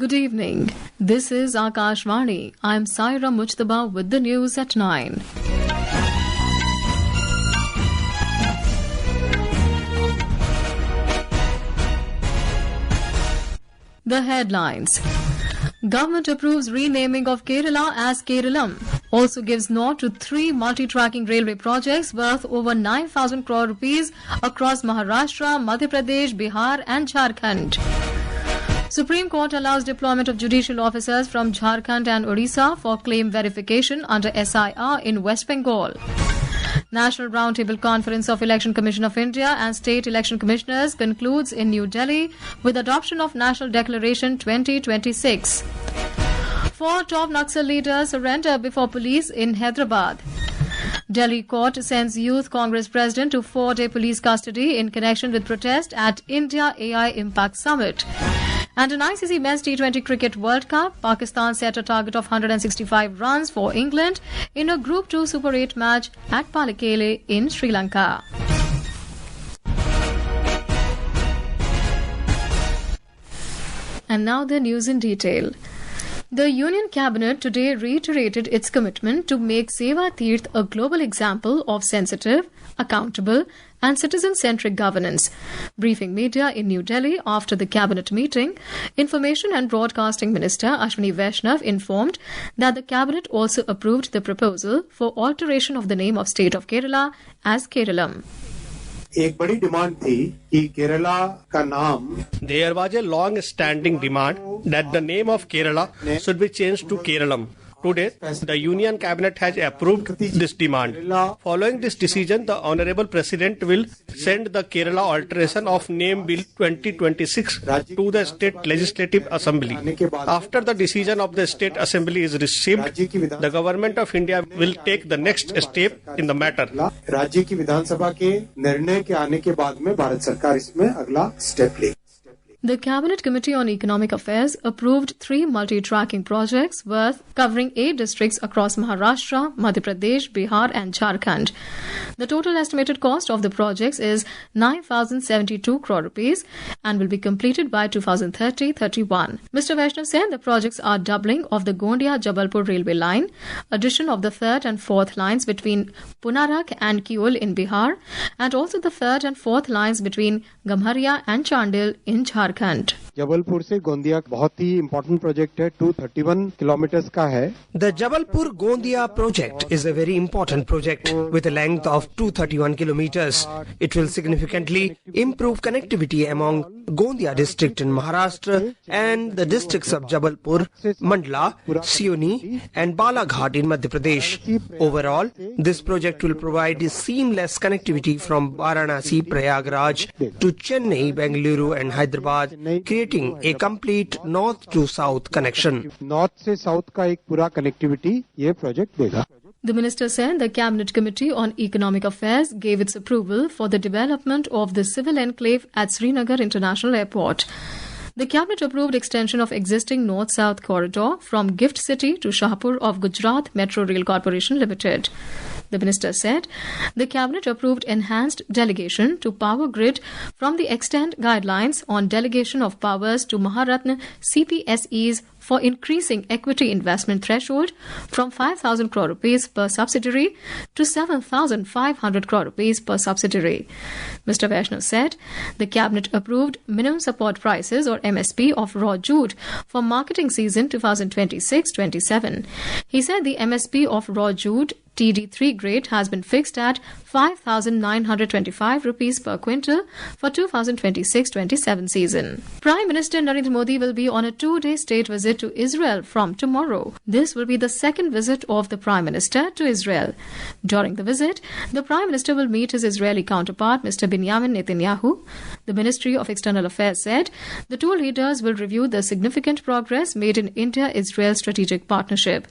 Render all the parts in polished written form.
Good evening. This is Akashvani. I'm Saira Mujtaba with the news at 9. The headlines. Government approves renaming of Kerala as Keralam. Also gives nod to 3 multi-tracking railway projects worth over 9,000 crore rupees across Maharashtra, Madhya Pradesh, Bihar and Jharkhand. Supreme Court allows deployment of judicial officers from Jharkhand and Odisha for claim verification under SIR in West Bengal. National Roundtable Conference of Election Commission of India and State Election Commissioners concludes in New Delhi with adoption of National Declaration 2026. 4 top Naxal leaders surrender before police in Hyderabad. Delhi court sends Youth Congress president to 4-day police custody in connection with protest at India AI Impact Summit. And an ICC Men's T20 Cricket World Cup, Pakistan set a target of 165 runs for England in a Group 2 Super 8 match at Pallekele in Sri Lanka. And now the news in detail. The Union Cabinet today reiterated its commitment to make Seva Tirth a global example of sensitive, accountable and citizen-centric governance. Briefing media in New Delhi after the Cabinet meeting, Information and Broadcasting Minister Ashwini Vaishnav informed that the Cabinet also approved the proposal for alteration of the name of state of Kerala as Keralam. एक बड़ी demand थी कि केरला का नाम There was a long-standing demand that the name of Kerala should be changed to Keralam. Today, the Union Cabinet has approved this demand. Following this decision, the Honorable President will send the Kerala Alteration of Name Bill 2026 to the State Legislative Assembly. After the decision of the State Assembly is received, the Government of India will take the next step in the matter. राज्य की विधानसभा के निर्णय के आने के बाद में भारत सरकार इसमें अगला स्टेप लेगी. The Cabinet Committee on Economic Affairs approved 3 multi-tracking projects worth covering 8 districts across Maharashtra, Madhya Pradesh, Bihar and Jharkhand. The total estimated cost of the projects is 9,072 crore rupees and will be completed by 2030-31. Mr. Vaishnav said the projects are doubling of the Gondia-Jabalpur railway line, addition of the 3rd and 4th lines between Punarak and Kiol in Bihar, and also the 3rd and 4th lines between Gamharia and Chandil in Jharkhand. Jabalpur से गोंदिया बहुत ही important project है. 231 kilometre का है. The Jabalpur-Gondia project is a very important project with a length of 231 kilometers. It will significantly improve connectivity among Gondia district in Maharashtra and the districts of Jabalpur, Mandla, Sioni and Balaghat in Madhya Pradesh. Overall, this project will provide seamless connectivity from Varanasi, Prayagraj to Chennai, Bengaluru and Hyderabad, creating a complete north to south connection. North से south का एक पूरा connectivity ये project देगा. The minister said the Cabinet Committee on Economic Affairs gave its approval for the development of the civil enclave at Srinagar International Airport. The Cabinet approved extension of existing north-south corridor from Gift City to Shahpur of Gujarat Metro Rail Corporation Limited. The minister said the Cabinet approved enhanced delegation to Power Grid from the extant guidelines on delegation of powers to Maharatna CPSEs for increasing equity investment threshold from 5,000 crore rupees per subsidiary to 7,500 crore rupees per subsidiary. Mr. Vaishnav said the Cabinet approved minimum support prices or MSP of raw jute for marketing season 2026-27. He said the MSP of raw jute TD3 grade has been fixed at 5,925 rupees per quintal for 2026-27 season. Prime Minister Narendra Modi will be on a 2-day state visit to Israel from tomorrow. This will be the second visit of the Prime Minister to Israel. During the visit, the Prime Minister will meet his Israeli counterpart, Mr. Benjamin Netanyahu. The Ministry of External Affairs said the two leaders will review the significant progress made in India-Israel strategic partnership.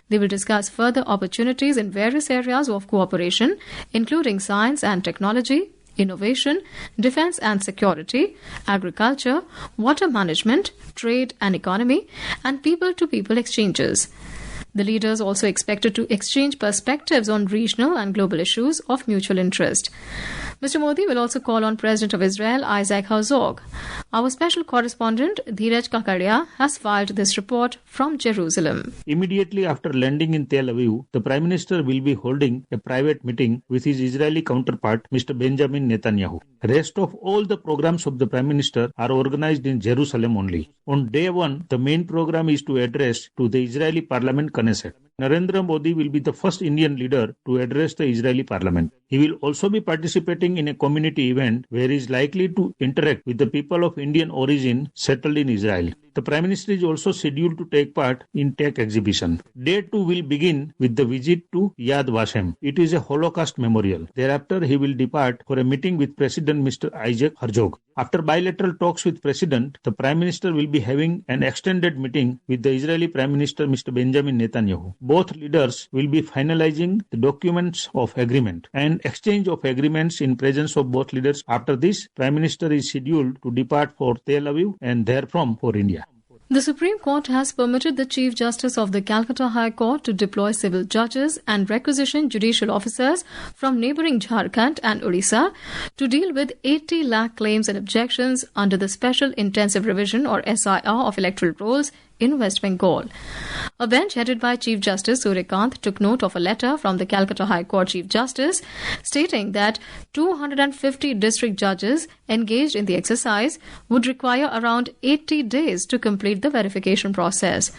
They will discuss further opportunities in various areas of cooperation, including science and technology, innovation, defense and security, agriculture, water management, trade and economy, and people-to-people exchanges. The leaders also expected to exchange perspectives on regional and global issues of mutual interest. Mr. Modi will also call on President of Israel Isaac Herzog. Our special correspondent Dheeraj Kakaria has filed this report from Jerusalem. Immediately after landing in Tel Aviv, the Prime Minister will be holding a private meeting with his Israeli counterpart, Mr. Benjamin Netanyahu. Rest of all the programs of the Prime Minister are organized in Jerusalem only. On day one, the main program is to address to the Israeli Parliament Knesset. Narendra Modi will be the first Indian leader to address the Israeli parliament. He will also be participating in a community event where he is likely to interact with the people of Indian origin settled in Israel. The Prime Minister is also scheduled to take part in tech exhibition. Day 2 will begin with the visit to Yad Vashem. It is a Holocaust memorial. Thereafter, he will depart for a meeting with President Mr. Isaac Herzog. After bilateral talks with President, the Prime Minister will be having an extended meeting with the Israeli Prime Minister Mr. Benjamin Netanyahu. Both leaders will be finalizing the documents of agreement and exchange of agreements in presence of both leaders. After this, Prime Minister is scheduled to depart for Tel Aviv and therefrom for India. The Supreme Court has permitted the Chief Justice of the Calcutta High Court to deploy civil judges and requisition judicial officers from neighbouring Jharkhand and Odisha to deal with 80 lakh claims and objections under the Special Intensive Revision or SIR of electoral rolls in West Bengal. A bench headed by Chief Justice Suryakant took note of a letter from the Calcutta High Court Chief Justice stating that 250 district judges engaged in the exercise would require around 80 days to complete the verification process.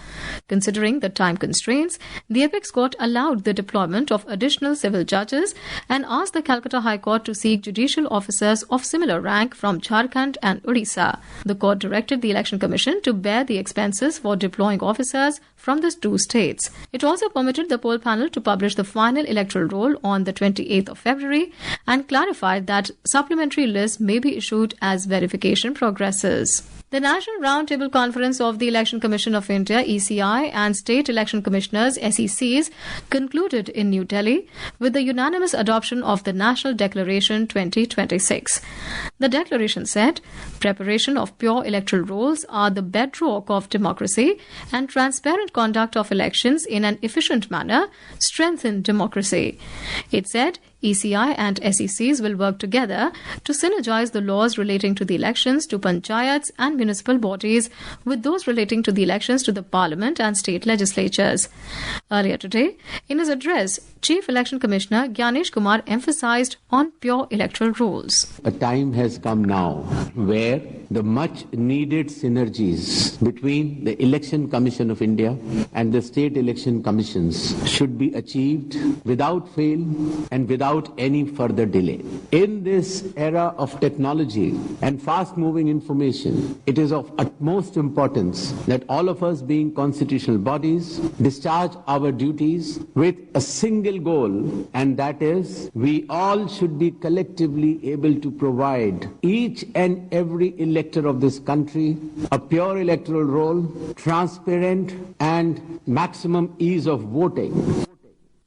Considering the time constraints, the Apex Court allowed the deployment of additional civil judges and asked the Calcutta High Court to seek judicial officers of similar rank from Jharkhand and Odisha. The court directed the Election Commission to bear the expenses for deploying officers from the two states. It also permitted the poll panel to publish the final electoral roll on the 28th of February and clarified that supplementary lists may be issued as verification progresses. The National Roundtable Conference of the Election Commission of India, ECI, and State Election Commissioners, SECs, concluded in New Delhi with the unanimous adoption of the National Declaration 2026. The declaration said, preparation of pure electoral rolls are the bedrock of democracy and transparent conduct of elections in an efficient manner strengthen democracy. It said, ECI and SECs will work together to synergize the laws relating to the elections to panchayats and municipal bodies with those relating to the elections to the parliament and state legislatures. Earlier today, in his address, Chief Election Commissioner Gyanesh Kumar emphasized on pure electoral rules. A time has come now where the much needed synergies between the Election Commission of India and the state election commissions should be achieved without fail and without any further delay. In this era of technology and fast-moving information, it is of utmost importance that all of us being constitutional bodies discharge our duties with a single goal, and that is we all should be collectively able to provide each and every elector of this country a pure electoral roll, transparent and maximum ease of voting.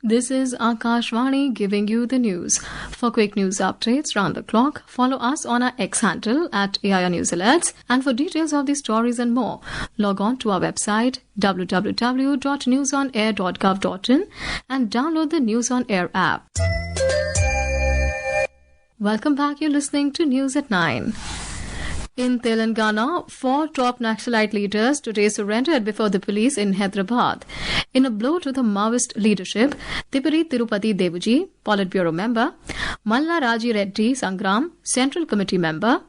This is Akashvani giving you the news. For quick news updates round the clock, follow us on our X handle at AIR News Alerts. And for details of these stories and more, log on to our website www.newsonair.gov.in and download the News on Air app. Welcome back. You're listening to News at 9. In Telangana, 4 top Naxalite leaders today surrendered before the police in Hyderabad. In a blow to the Maoist leadership, Tipari Tirupati Devuji, Politburo member, Malla Raji Reddy Sangram, Central Committee member,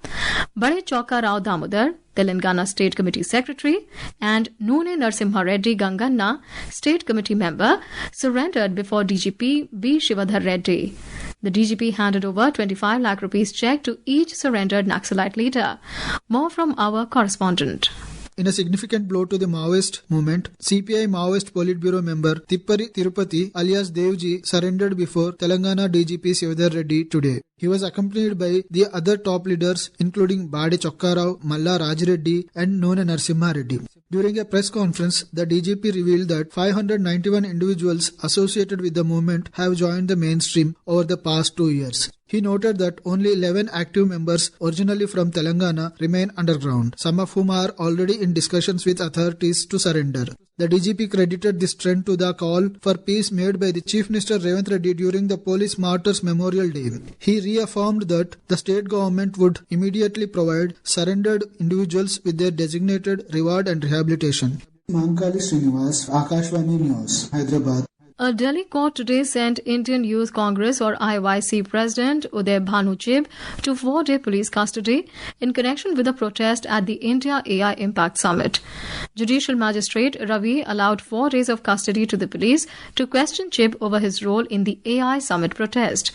Bade Chokka Rao Damodar, Telangana State Committee Secretary, and Nune Narsimha Reddy Ganganna, State Committee member, surrendered before DGP B. Shivadhar Reddy. The DGP handed over 25 lakh rupees cheque to each surrendered Naxalite leader. More from our correspondent. In a significant blow to the Maoist movement, CPI Maoist Politburo member Tippari Tirupati alias Devji surrendered before Telangana DGP Shivadhar Reddy today. He was accompanied by the other top leaders including Bade Chokka Rao, Malla Raj Reddy and Nune Narsimha Reddy. During a press conference, the DGP revealed that 591 individuals associated with the movement have joined the mainstream over the past 2 years. He noted that only 11 active members originally from Telangana remain underground, some of whom are already in discussions with authorities to surrender. The DGP credited this trend to the call for peace made by the Chief Minister Revanth Reddy during the Police Martyrs Memorial Day. He reaffirmed that the state government would immediately provide surrendered individuals with their designated reward and rehabilitation. Mankali Srinivas, Akashvani News, Hyderabad. A Delhi court today sent Indian Youth Congress or IYC President Uday Bhanuchib to 4-day police custody in connection with a protest at the India AI Impact Summit. Judicial Magistrate Ravi allowed 4 days of custody to the police to question Chib over his role in the AI Summit protest.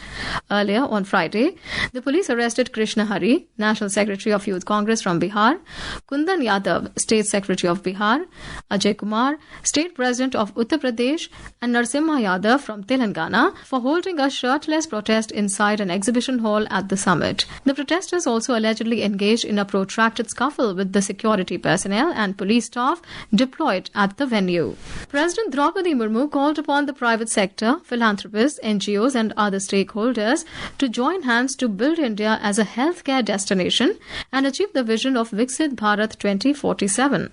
Earlier on Friday, the police arrested Krishna Hari, National Secretary of Youth Congress from Bihar, Kundan Yadav, State Secretary of Bihar, Ajay Kumar, State President of Uttar Pradesh, and Narsimha Yadav from Telangana for holding a shirtless protest inside an exhibition hall at the summit. The protesters also allegedly engaged in a protracted scuffle with the security personnel and police staff deployed at the venue. President Draupadi Murmu called upon the private sector, philanthropists, NGOs and other stakeholders to join hands to build India as a healthcare destination and achieve the vision of Viksit Bharat 2047.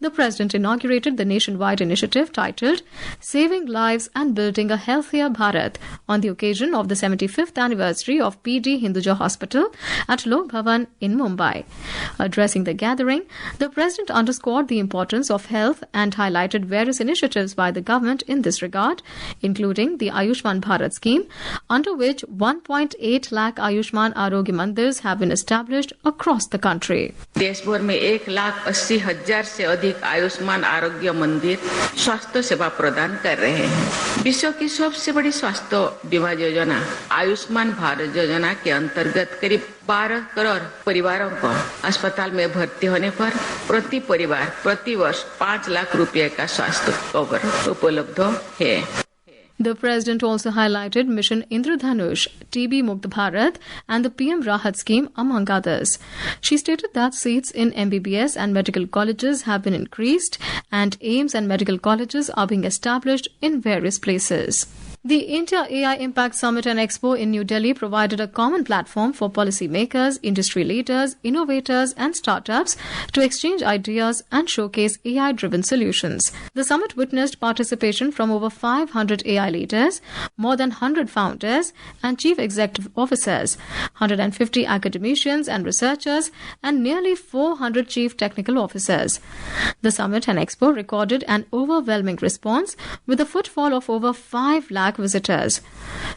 The president inaugurated the nationwide initiative titled Saving Lives and Building a Healthier Bharat on the occasion of the 75th anniversary of PD Hinduja Hospital at Lok Bhavan in Mumbai. Addressing the gathering, the president underscored the importance of health and highlighted various initiatives by the government in this regard, including the Ayushman Bharat scheme, under which 1.8 lakh Ayushman Arogya Mandirs have been established across the country. देश भर में 1,80,000 से अधिक आयुष्मान आरोग्य मंदिर स्वास्थ्य सेवा प्रदान कर रहे हैं। विश्व की सबसे बड़ी स्वास्थ्य बीमा योजना आयुष्मान भारत योजना के अंतर्गत करीब 12 करोड़ परिवारों को अस्पताल में भर्ती होने पर प्रति परिवार प्रति वर्ष 5 लाख रुपए का स्वास्थ्य कवर उपलब्ध है। The president also highlighted Mission Indradhanush, TB Mukt Bharat and the PM Rahat scheme among others. She stated that seats in MBBS and medical colleges have been increased and AIIMS and medical colleges are being established in various places. The India AI Impact Summit and Expo in New Delhi provided a common platform for policymakers, industry leaders, innovators and startups to exchange ideas and showcase AI-driven solutions. The summit witnessed participation from over 500 AI leaders, more than 100 founders and chief executive officers, 150 academicians and researchers, and nearly 400 chief technical officers. The summit and Expo recorded an overwhelming response with a footfall of over 5 lakh visitors.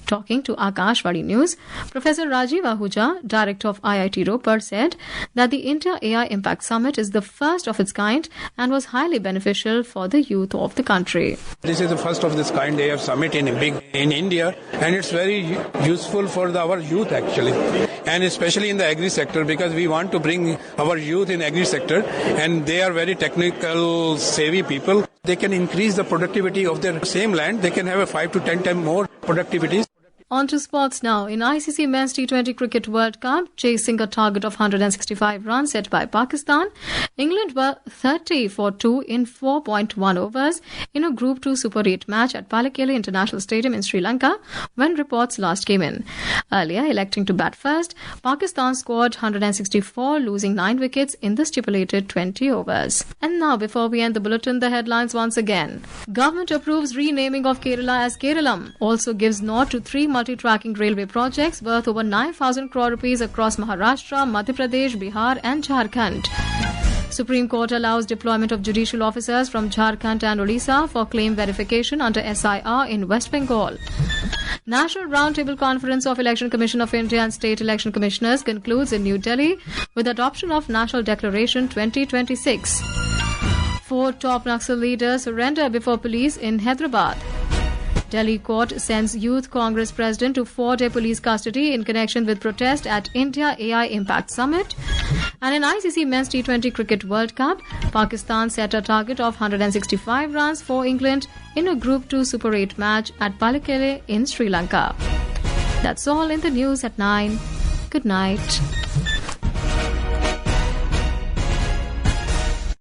Talking to Akashvani News, Professor Rajiv Ahuja, Director of IIT Ropar, said that the India AI Impact Summit is the first of its kind and was highly beneficial for the youth of the country. This is the first of this kind AI Summit in India, and it's very useful for our youth actually, and especially in the agri sector, because we want to bring our youth in agri sector, and they are very technical savvy people. They can increase the productivity of their same land. They can have a 5 to 10 times more productivity. On to sports now. In ICC Men's T20 Cricket World Cup, chasing a target of 165 runs set by Pakistan, England were 30 for 2 in 4.1 overs in a Group 2 Super 8 match at Pallekele International Stadium in Sri Lanka when reports last came in. Earlier, electing to bat first, Pakistan scored 164, losing 9 wickets in the stipulated 20 overs. And now, before we end the bulletin, the headlines once again. Government approves renaming of Kerala as Keralam, also gives nod to 3 multitracking railway projects worth over 9,000 crore rupees across Maharashtra, Madhya Pradesh, Bihar and Jharkhand. Supreme Court allows deployment of judicial officers from Jharkhand and Odisha for claim verification under SIR in West Bengal. National Roundtable Conference of Election Commission of India and State Election Commissioners concludes in New Delhi with adoption of National Declaration 2026. 4 top Naxal leaders surrender before police in Hyderabad. Delhi court sends Youth Congress president to 4-day police custody in connection with protest at India AI Impact Summit. And in ICC Men's T20 Cricket World Cup, Pakistan set a target of 165 runs for England in a Group 2 Super 8 match at Pallekele in Sri Lanka. That's all in the news at 9. Good night.